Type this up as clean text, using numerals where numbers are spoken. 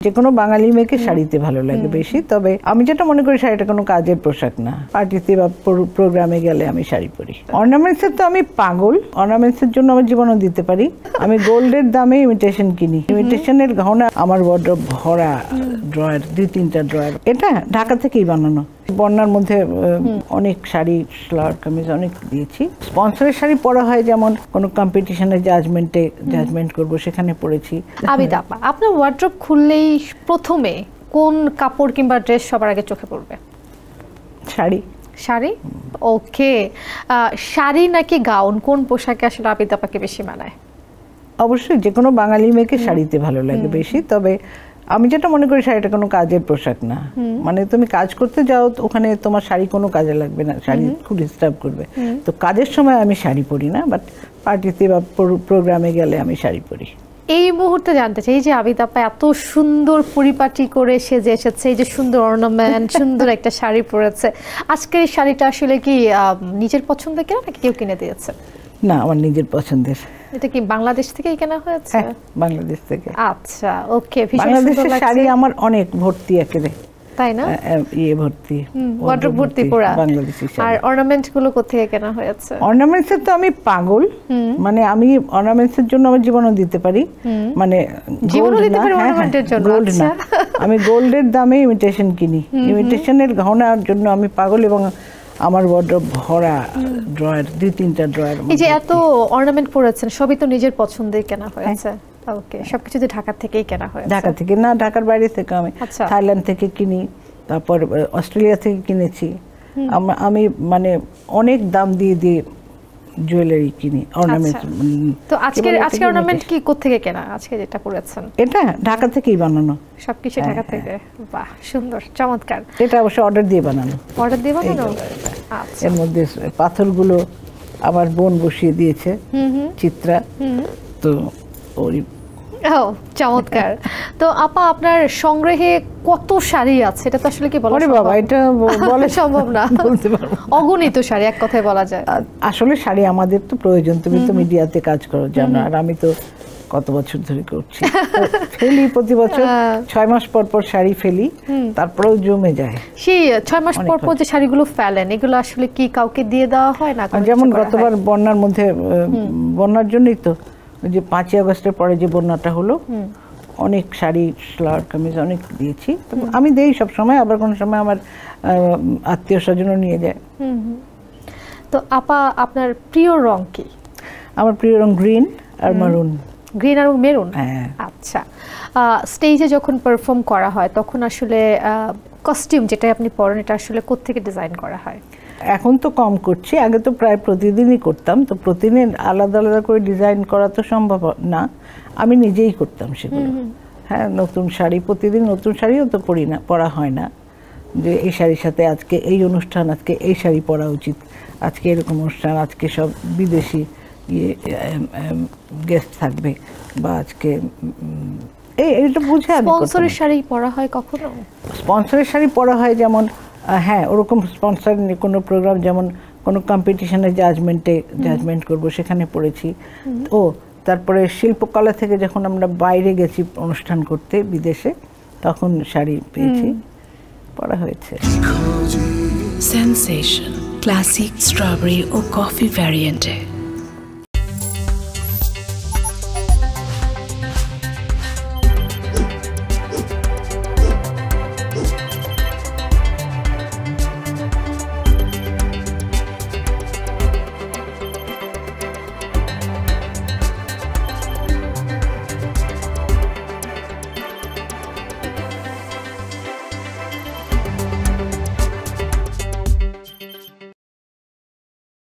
যে কোনো বাঙালি মেয়েকে শাড়িতে ভালো লাগে বেশি, তবে আমি যেটা মনে করি শাড়িটা কোনো কাজের পোশাক না, পার্টিতে বা প্রোগ্রামে গেলে আমি শাড়ি পরি। অর্নামেন্টসের তো আমি পাগল, অর্নামেন্টসের জন্য আমার জীবনও দিতে পারি। আমি গোল্ডের দামে ইমিটেশন কিনি, ইমিটেশনের গহনা আমার ওয়ার্ড্রব ভরা, ড্রয়ার 2-3টা ড্রয়ার। এটা ঢাকা থেকেই বানানো। বন্যার মধ্যে অনেক শাড়ি, সালোয়ার কামিজ অনেক দিয়েছি। স্পন্সরের শাড়ি পরা হয়, যেমন কোনো কম্পিটিশনে জাজমেন্ট করব সেখানে পরেছি। আবিদা আপা, আপনার ওয়ার্ড্রব খুললেই প্রথমে কোন কাপড় কিংবা ড্রেস সবার আগে চোখে পড়বে? শাড়ি। শাড়ি, ওকে। শাড়ি নাকি গাউন, কোন পোশাকে আসলে আবিদা আপাকে বেশি মানায়? অবশ্যই যে কোনো বাঙালি মেয়েকে শাড়িতে ভালো লাগে বেশি, তবে আমি যেটা মনে করি শাড়িটা কোনো কাজের পোশাক না। মানে তুমি কাজ করতে যাও, ওখানে তোমার শাড়ি কোনো কাজে লাগবে না, শাড়ি খুব ডিস্টার্ব করবে। তো কাজের সময় আমি শাড়ি পরি না, বাট পার্টিতে বা প্রোগ্রামে গেলে আমি শাড়ি পরি। এই মুহূর্তে জানতে চাই যে আবিদা আপা এত সুন্দর পরিপাটি করে সেজে এসেছে, এই যে সুন্দর অর্নামেন্ট, সুন্দর একটা শাড়ি পরেছে, আজকের এই শাড়িটা আসলে কি নিজের পছন্দের কেনা নাকি কেউ কিনে দিয়েছে? না, আমার নিজের পছন্দের। এটা কি বাংলাদেশ থেকেই কেনা হয়েছে? বাংলাদেশ থেকে। আচ্ছা, ওকে। বাংলাদেশের শাড়ি আমার অনেক ভর্তি, একেবারে, তাই না? ভর্তি, ওয়ার্ড্রব ভর্তি পুরা। বাংলাদেশি শাড়ি। আর অর্নামেন্ট গুলো কোথা কেনা হয়েছে? অর্নামেন্টসের তো আমি পাগল, মানে আমি অর্নামেন্টসের জন্য আমার জীবনও দিতে পারি, মানে জীবনও দিতে পারি অর্নামেন্টের জন্য। গোল্ড না, আমি গোল্ডের দামে ইমিটেশন কিনি, ইমিটেশনের গহনার জন্য আমি পাগল, এবং আমার ওয়ার্ড্রব ভরা, ড্রয়ার 2-3টা ড্রয়ার। এই যে এত অর্নামেন্ট পরেছেন, সবই তো নিজের পছন্দের কেনা হয়েছে? ওকে, সবকিছু যে ঢাকা থেকেই কেনা হয়েছে? ঢাকা থেকে না, ঢাকার বাইরে থেকে। আমি থাইল্যান্ড থেকে কিনি, তারপর অস্ট্রেলিয়া থেকে কিনেছি। আমি মানে অনেক দাম দিয়ে জুয়েলারি কিনি, অর্নামেন্ট। তো আজকে অর্নামেন্ট কি কোত্থেকে কেনা? আজকে যেটা পরেছেন এটা ঢাকা থেকেই বানানো, সবকিছু ঢাকা থেকে। বাহ, সুন্দর, চমৎকার। এটা অবশ্য অর্ডার দিয়ে বানানো। অর্ডার দিয়ে বানানো? আচ্ছা। এর মধ্যে পাথরগুলো আমার বোন বসিয়ে দিয়েছে, চিত্রা। তো ওই চমৎকার। তো আপা, আপনার সংগ্রহে কত শাড়ি আছে? এটা তো আসলে কি বলা সম্ভব? বাবা, এটা বলা সম্ভব না, বলতে পারবো অগণিত শাড়ি, এক কথায় বলা যায়। আসলে শাড়ি আমাদের তো প্রয়োজন, তুমি তো মিডিয়াতে কাজ করো, জানো। আর আমি তো কত বছর ধরে করছি, ফেলি প্রতি বছর 6 মাস পর পর শাড়ি ফেলি, তারপরেও জমে যায়। সেই 6 মাস পর পর যে শাড়িগুলো ফেলেন, এগুলো আসলে কি কাউকে দিয়ে দেওয়া হয় না? যেমন গতবার বন্যার মধ্যে, বন্যার জন্যই তো, যে 5ই আগস্টের পরে যে বন্যাটা হলো, অনেক শাড়ি, সালোয়ার কামিজ অনেক দিয়েছি। আমি দেই সব সময়, আবার কোনো সময় আমার আত্মীয় স্বজনও নিয়ে যায়। তো আপা, আপনার প্রিয় রং কি? আমার প্রিয় রং গ্রিন আর মারুন। গ্রিন আর মেরুন? হ্যাঁ। আচ্ছা। স্টেজে যখন পারফর্ম করা হয়, তখন আসলে কস্টিউম যেটা আপনি পরেন, এটা আসলে কোত্থেকে ডিজাইন করা হয়? এখন তো কম করছি, আগে তো প্রায় প্রতিদিনই করতাম। তো প্রতিদিন আলাদা আলাদা করে ডিজাইন করা তো সম্ভব না, আমি নিজেই করতাম সেগুলো। হ্যাঁ, নতুন শাড়ি, প্রতিদিন নতুন শাড়িও তো পরা হয় না, যে এই শাড়ির সাথে আজকে এই অনুষ্ঠান, আজকে এই শাড়ি পরা উচিত, আজকে এরকম অনুষ্ঠান, আজকে সব বিদেশি গেস্ট থাকবে, বা আজকে এইটা বুঝে। স্পন্সরের শাড়ি পরা হয় কখনো? স্পন্সরের শাড়ি পরা হয়, যেমন হ্যাঁ, ওরকম স্পন্সর কোনো প্রোগ্রাম, যেমন কোনো কম্পিটিশনে জাজমেন্ট করব সেখানে পড়েছি। ও তারপরে শিল্পকলা থেকে যখন আমরা বাইরে গেছি অনুষ্ঠান করতে বিদেশে, তখন শাড়ি পেয়েছি, পরা হয়েছে। সেন্সেশন ক্লাসিক স্ট্রবেরি ও কফি ভ্যারিয়েন্টে